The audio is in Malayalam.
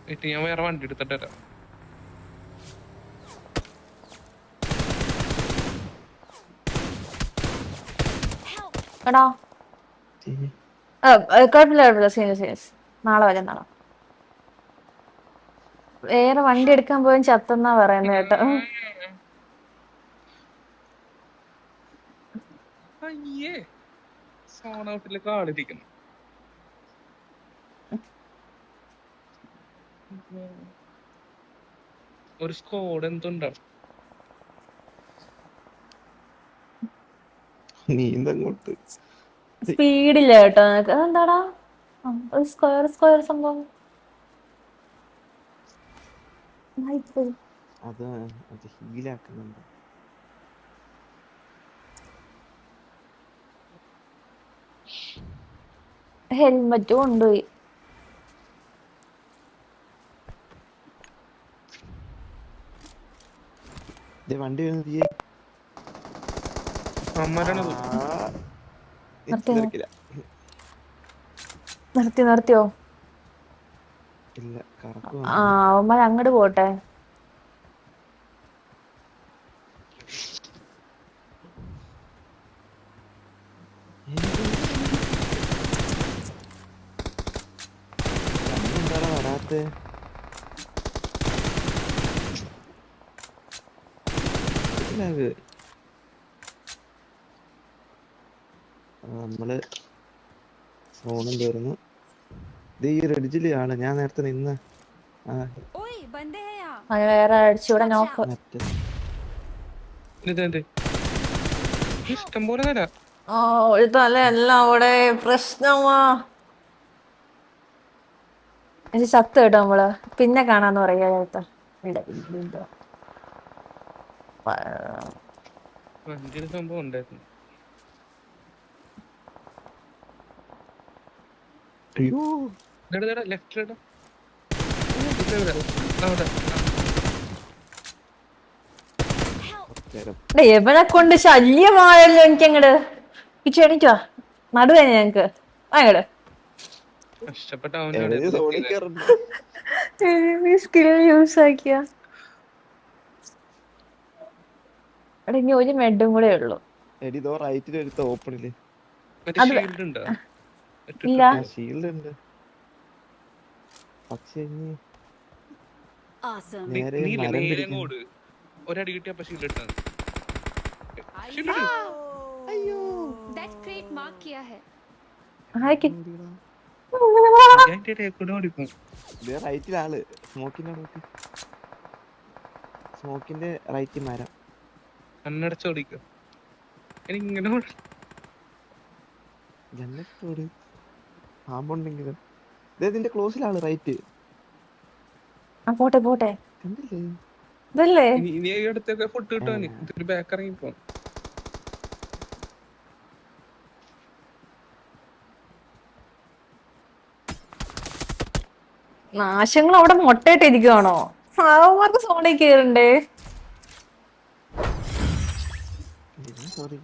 ഞാൻ വേറെ വണ്ടി എടുത്തിട്ട് വരാം. എടാ കുഴപ്പമില്ല സീരിയസ് നാളെ വരാം നാളെ. വേറെ വണ്ടി എടുക്കാൻ പോയും ചത്തെന്നാ പറയുന്നത് കേട്ടോ. അയ്യേ സോൺ ഔട്ടിലേക്ക് ആളിരിക്കുന്നു. ഒരു സ്കോഡ് എന്തുണ്ടോ നീന്തങ്ങോട്ട് സ്പീഡില്ല കേട്ടോ നിനക്ക്. അതെന്താടാ ഒരു സ്ക്വയർ സ്ക്വയർ സംഭവം? അത് ഹീലാക്കുന്നുണ്ട്. ഹെൽമെറ്റ് കൊണ്ടുപോയി. വണ്ടി നിർത്തിയോ? ഇല്ല അവന്മാർ അങ്ങോട്ട് പോട്ടെ. വരാത്തെ നമ്മള് ഫോണും തീർന്നു. ഇത് ഈ റെഡിജിലാണ് ഞാൻ നേരത്തെ നിന്ന്. വേറെ അടിച്ചൂടെ നോക്ക്. ഇഷ്ടം പോലെ തരാ. ഒരു തലയല്ല അവിടെ പ്രശ്നമാ. ചത്ത് കേട്ടോ നമ്മള്. പിന്നെ കാണാന്ന് പറയാ. സംഭവം ഉണ്ടായിരുന്നു. അയ്യോ ലെഫ്റ്റിലിടാ. എവനെ കൊണ്ട് ശല്യമായല്ലോ എനിക്കങ്ങട്. എണീറ്റോ നടുവേന ഞങ്ങക്ക് അങ്ങട്. കഷ്ടപ്പെട്ട സ്കിൽ യൂസ് ആക്കിയ. ഇനി ഒരു മെഡും കൂടെ ഉള്ളു. ഓപ്പണില് ഇല്ല. ഷീൽഡ് ഉണ്ട്. പക്ഷേ ഒരടി കിട്ടിയപ്പോ ഷീൽഡ് ഇട്ടാ. റൈറ്റിലാള് സ്മോക്കിന്റെ റൈറ്റ് മരം കണ്ണടച്ചോടിക്ക. ഇങ്ങനെ ജന്നത്തോട് പാമ്പുണ്ടെങ്കിലും ഇതിന്റെ ക്ലോസിലാണ് റൈറ്റ്. പോട്ടെ പോട്ടെ. കണ്ടില്ലേ ഇനി അടുത്തൊക്കെ ഫുഡ് കിട്ടുവാന് ഇതിന് ബാക്ക് ഇറങ്ങി പോ. നാശങ്ങൾ അവിടെ മൊട്ടയിട്ട് ഇരിക്കുവാണോ? അവന്മാർക്ക് സോണിൽ കേറണ്ടേ? സോറി